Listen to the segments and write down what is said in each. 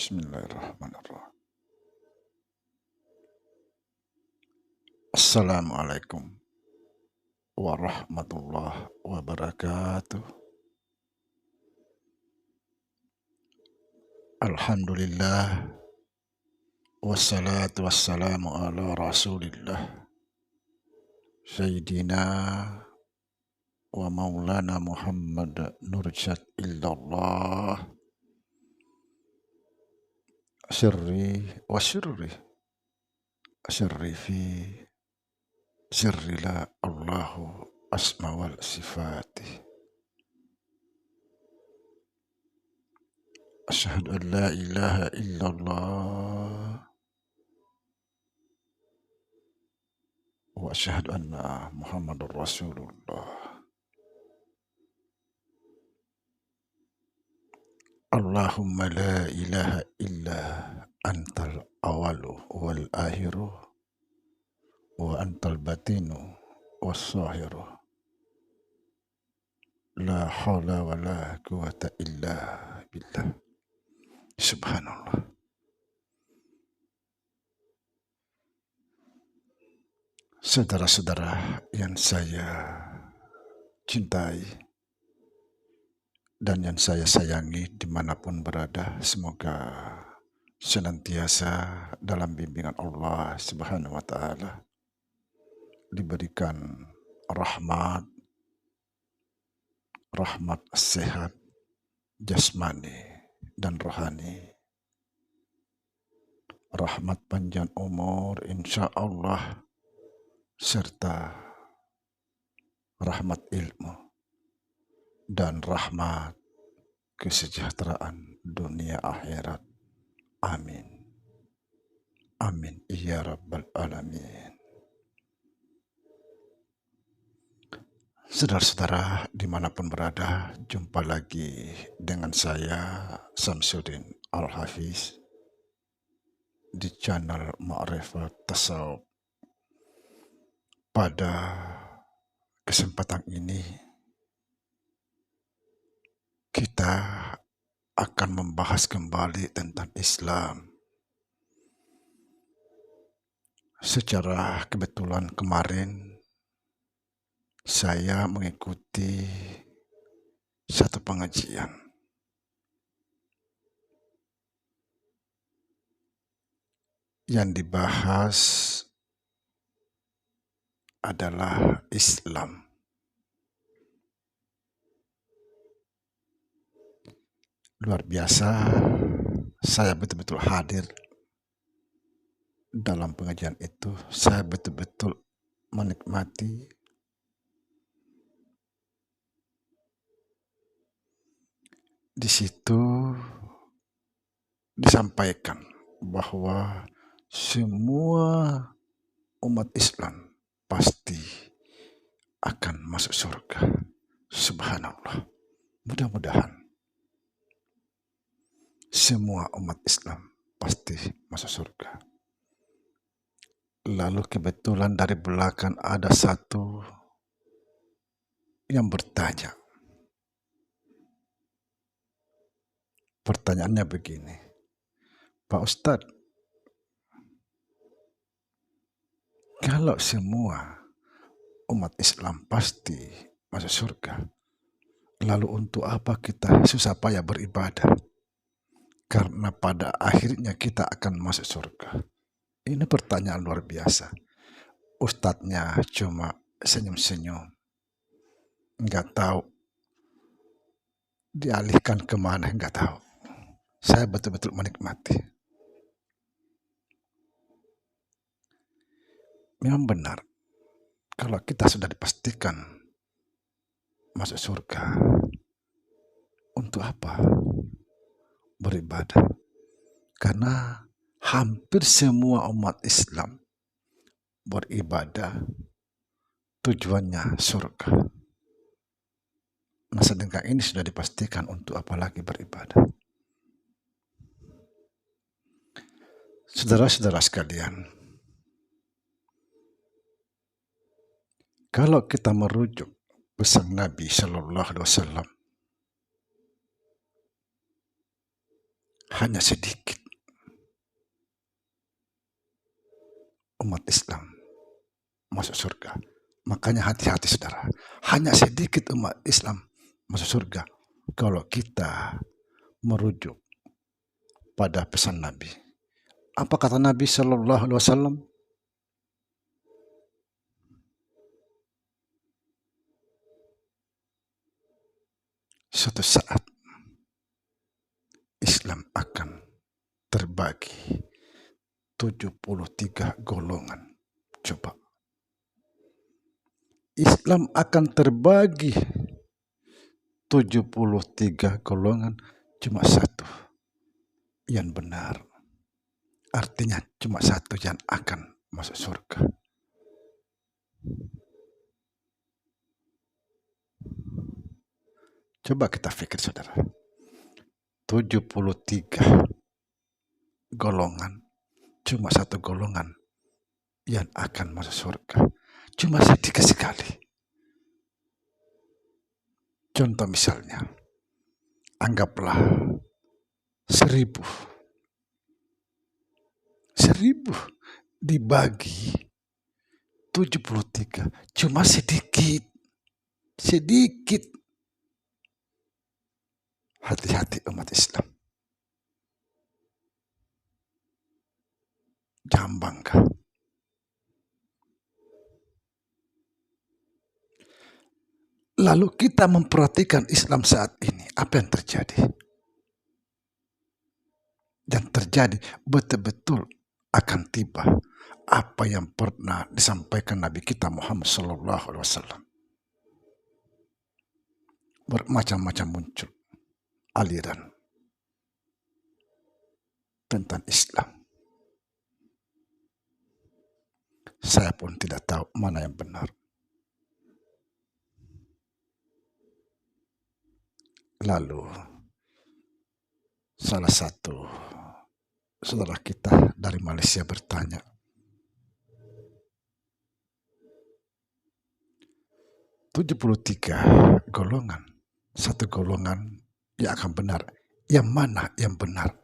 Bismillahirrahmanirrahim. Assalamualaikum warahmatullahi wabarakatuh. Alhamdulillah wassalatu wassalamu ala rasulillah Sayyidina wa maulana Muhammad nurjat illallah sirri wa sirri fi sirri la Allahu asma wal sifati. Asyhadu an la ilaha illallah wa asyhadu anna Muhammadur Rasulullah. Allahumma la ilaha illa antal awalu wal akhiru wa antal batinu was zahiru. La haula wa la quwata illa billah. Subhanallah. Saudara-saudara yang saya cintai dan yang saya sayangi dimanapun berada, semoga senantiasa dalam bimbingan Allah Subhanahu wa Ta'ala, diberikan rahmat sehat jasmani dan rohani, rahmat panjang umur insya Allah, serta rahmat ilmu dan rahmat kesejahteraan dunia akhirat. Amin. Amin ya rabbal alamin. Saudara-saudara dimanapun berada, jumpa lagi dengan saya Samsudin Al-Hafiz di channel Ma'rifat Tasawuf. Pada kesempatan ini kita akan membahas kembali tentang Islam. Secara kebetulan kemarin saya mengikuti satu pengajian yang dibahas adalah Islam. Luar biasa, saya betul-betul hadir dalam pengajian itu. Saya betul-betul menikmati di situ. Disampaikan bahwa semua umat Islam pasti akan masuk surga. Subhanallah. Mudah-mudahan semua umat Islam pasti masuk surga. Lalu kebetulan dari belakang ada satu yang bertanya. Pertanyaannya begini, Pak Ustadz, kalau semua umat Islam pasti masuk surga, lalu untuk apa kita susah payah beribadah? Karena pada akhirnya kita akan masuk surga. Ini pertanyaan luar biasa. Ustadznya cuma senyum-senyum, nggak tahu dialihkan kemana, nggak tahu. Saya betul-betul menikmati. Memang benar, kalau kita sudah dipastikan masuk surga, untuk apa beribadah? Karena hampir semua umat Islam beribadah tujuannya surga. Nah, sedangkan ini sudah dipastikan, untuk apa lagi beribadah? Saudara-saudara sekalian, kalau kita merujuk pesan Nabi Shallallahu Alaihi Wasallam, hanya sedikit umat Islam masuk surga. Makanya hati-hati saudara, hanya sedikit umat Islam masuk surga kalau kita merujuk pada pesan Nabi. Apa kata Nabi Shallallahu Alaihi Wasallam? Suatu saat Islam akan terbagi 73 golongan. Coba. Islam akan terbagi 73 golongan, cuma satu yang benar. Artinya cuma satu yang akan masuk surga. Coba kita pikir saudara. 73 golongan, cuma satu golongan yang akan masuk surga. Cuma sedikit sekali. Contoh misalnya, anggaplah 1000 dibagi 73, cuma sedikit. Hati-hati umat Islam. Jangan bangga. Lalu kita memperhatikan Islam saat ini, apa yang terjadi? Yang terjadi betul-betul akan tiba apa yang pernah disampaikan Nabi kita Muhammad Sallallahu Alaihi Wasallam. Bermacam-macam muncul aliran tentang Islam. Saya pun tidak tahu mana yang benar. Lalu salah satu saudara kita dari Malaysia bertanya, "73 golongan, satu golongan yang akan benar. Yang mana yang benar?"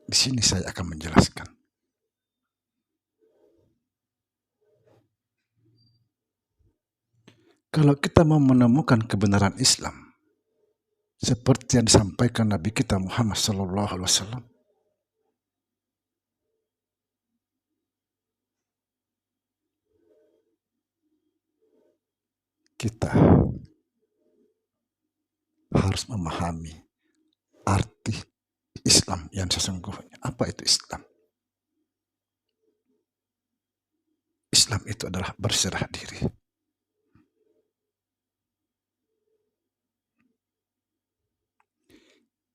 Di sini saya akan menjelaskan. Kalau kita mau menemukan kebenaran Islam seperti yang disampaikan Nabi kita Muhammad Sallallahu Alaihi Wasallam, kita harus memahami arti Islam yang sesungguhnya. Apa itu Islam? Islam itu adalah berserah diri.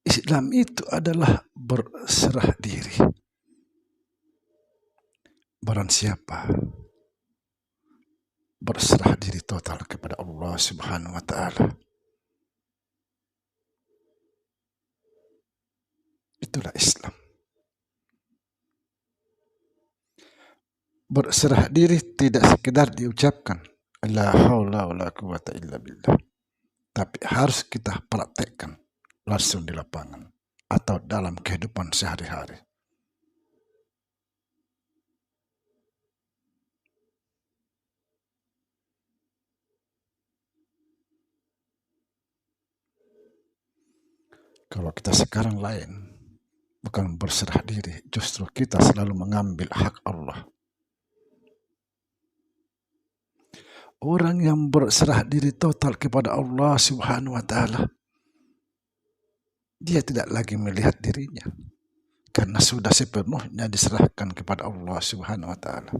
Islam itu adalah berserah diri. Barang siapa berserah diri total kepada Allah Subhanahu wa Ta'ala, itulah Islam. Berserah diri tidak sekedar diucapkan, la haula wala quwata illa billah, tapi harus kita praktekkan langsung di lapangan atau dalam kehidupan sehari-hari. Kalau kita sekarang lain, bukan berserah diri, justru kita selalu mengambil hak Allah. Orang yang berserah diri total kepada Allah Subhanahu wa Ta'ala, dia tidak lagi melihat dirinya karena sudah sepenuhnya diserahkan kepada Allah Subhanahu wa Ta'ala.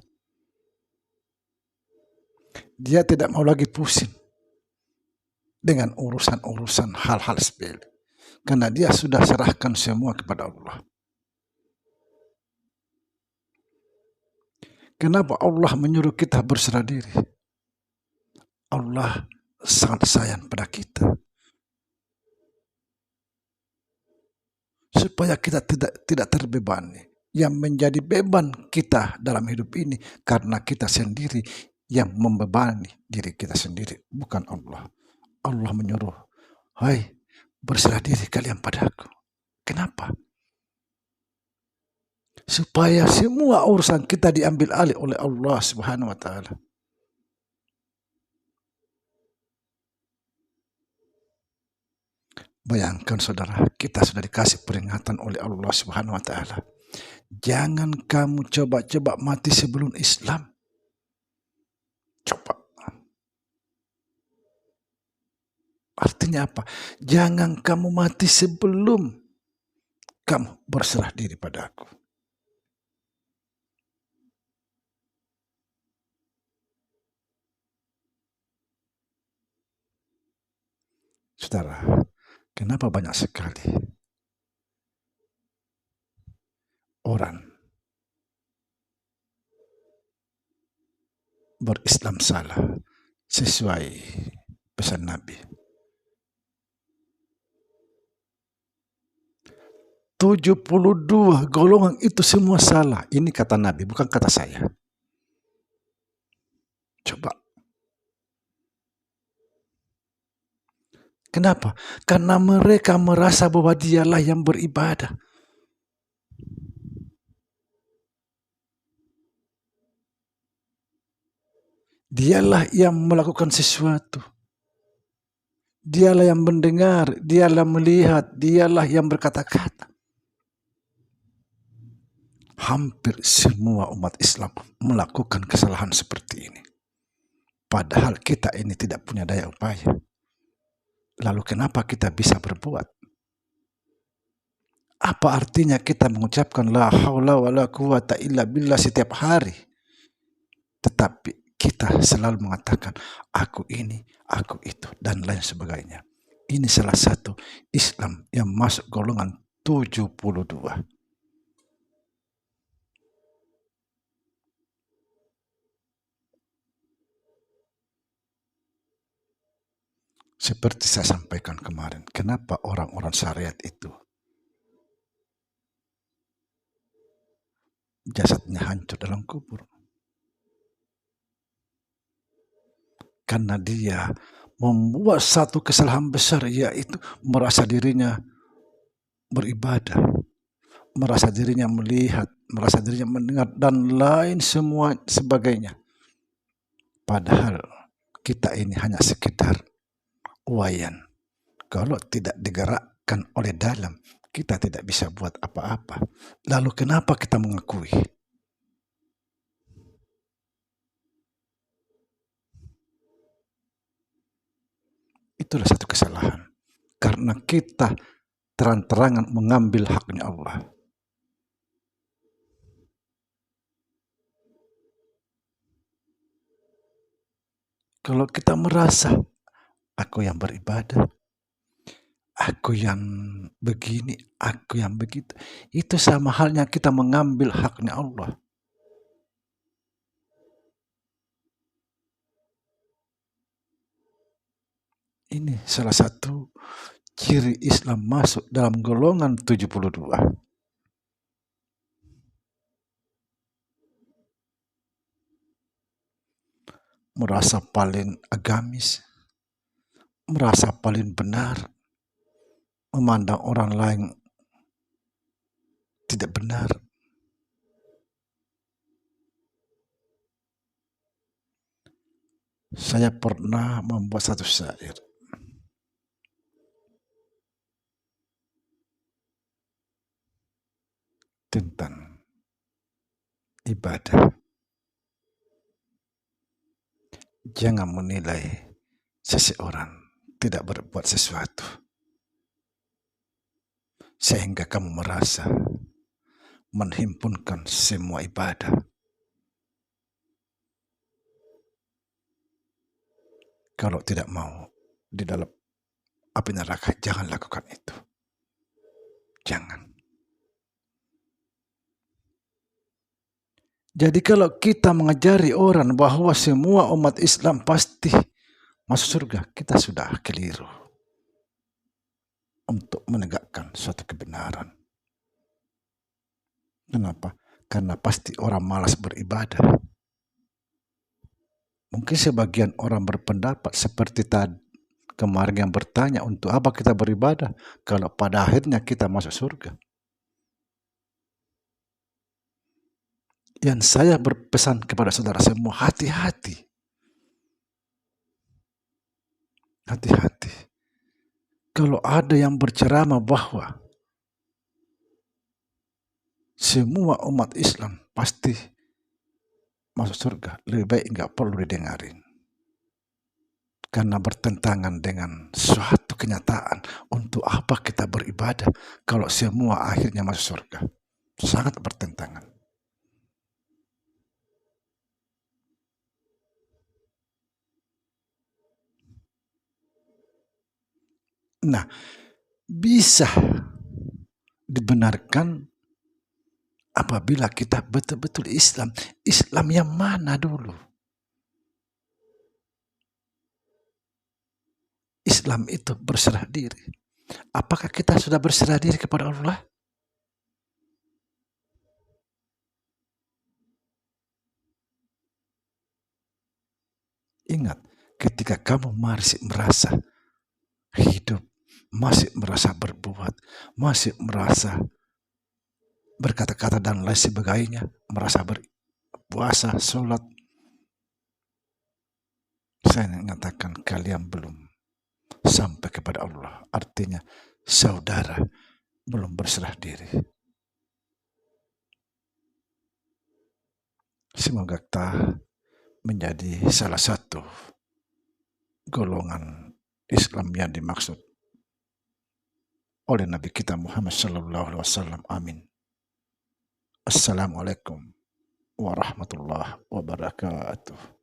Dia tidak mau lagi pusing dengan urusan-urusan hal-hal sepele karena dia sudah serahkan semua kepada Allah. Kenapa Allah menyuruh kita berserah diri? Allah sangat sayang pada kita, supaya kita tidak terbebani. Yang menjadi beban kita dalam hidup ini karena kita sendiri yang membebani diri kita sendiri, bukan Allah. Allah menyuruh, "Hai, berserah diri kalian padaku." Kenapa? Supaya semua urusan kita diambil alih oleh Allah Subhanahu wa taala. Bayangkan saudara, kita sudah dikasih peringatan oleh Allah Subhanahu wa taala. Jangan kamu coba-coba mati sebelum Islam. Coba. Artinya apa? Jangan kamu mati sebelum kamu berserah diri pada aku. Saudara, kenapa banyak sekali orang berislam salah sesuai pesan Nabi? 72 golongan itu semua salah. Ini kata Nabi, bukan kata saya. Coba. Kenapa? Karena mereka merasa bahwa dialah yang beribadah. Dialah yang melakukan sesuatu. Dialah yang mendengar, dialah melihat, dialah yang berkata-kata. Hampir semua umat Islam melakukan kesalahan seperti ini. Padahal kita ini tidak punya daya upaya. Lalu kenapa kita bisa berbuat? Apa artinya kita mengucapkan la haula wa la quwata illa billah setiap hari? Tetapi kita selalu mengatakan aku ini, aku itu, dan lain sebagainya. Ini salah satu Islam yang masuk golongan 72. Seperti saya sampaikan kemarin, kenapa orang-orang syariat itu jasadnya hancur dalam kubur? Karena dia membuat satu kesalahan besar, yaitu merasa dirinya beribadah, merasa dirinya melihat, merasa dirinya mendengar, dan lain semua sebagainya. Padahal kita ini hanya sekedar wayan. Kalau tidak digerakkan oleh dalam, kita tidak bisa buat apa-apa. Lalu kenapa kita mengakui? Itulah satu kesalahan. Karena kita terang-terangan mengambil haknya Allah. Kalau kita merasa aku yang beribadah, aku yang begini, aku yang begitu, itu sama halnya kita mengambil haknya Allah. Ini salah satu ciri Islam masuk dalam golongan 72. Merasa paling agamis, merasa paling benar, memandang orang lain tidak benar. Saya pernah membuat satu syair tentang ibadah. Jangan menilai seseorang tidak berbuat sesuatu sehingga kamu merasa menghimpunkan semua ibadah. Kalau tidak mau di dalam api neraka, jangan lakukan itu. Jangan. Jadi kalau kita mengajari orang bahwa semua umat Islam pasti masuk surga, kita sudah keliru untuk menegakkan suatu kebenaran. Kenapa? Karena pasti orang malas beribadah. Mungkin sebagian orang berpendapat seperti tadi Kemarin yang bertanya, untuk apa kita beribadah kalau pada akhirnya kita masuk surga? Yang saya berpesan kepada saudara semua, hati-hati. Hati-hati. Kalau ada yang berceramah bahwa semua umat Islam pasti masuk surga, lebih baik nggak perlu didengarin. Karena bertentangan dengan suatu kenyataan. Untuk apa kita beribadah kalau semua akhirnya masuk surga? Sangat bertentangan. Nah, bisa dibenarkan apabila kita betul-betul Islam. Islam yang mana dulu? Islam itu berserah diri. Apakah kita sudah berserah diri kepada Allah? Ingat, ketika kamu masih merasa hidup, masih merasa berbuat, masih merasa berkata-kata dan lain sebagainya, merasa berpuasa, sholat, saya mengatakan kalian belum sampai kepada Allah. Artinya saudara belum berserah diri. Semoga kita menjadi salah satu golongan Islam yang dimaksud oleh Nabi kita Muhammad SAW. Amin. Assalamualaikum warahmatullahi wabarakatuh.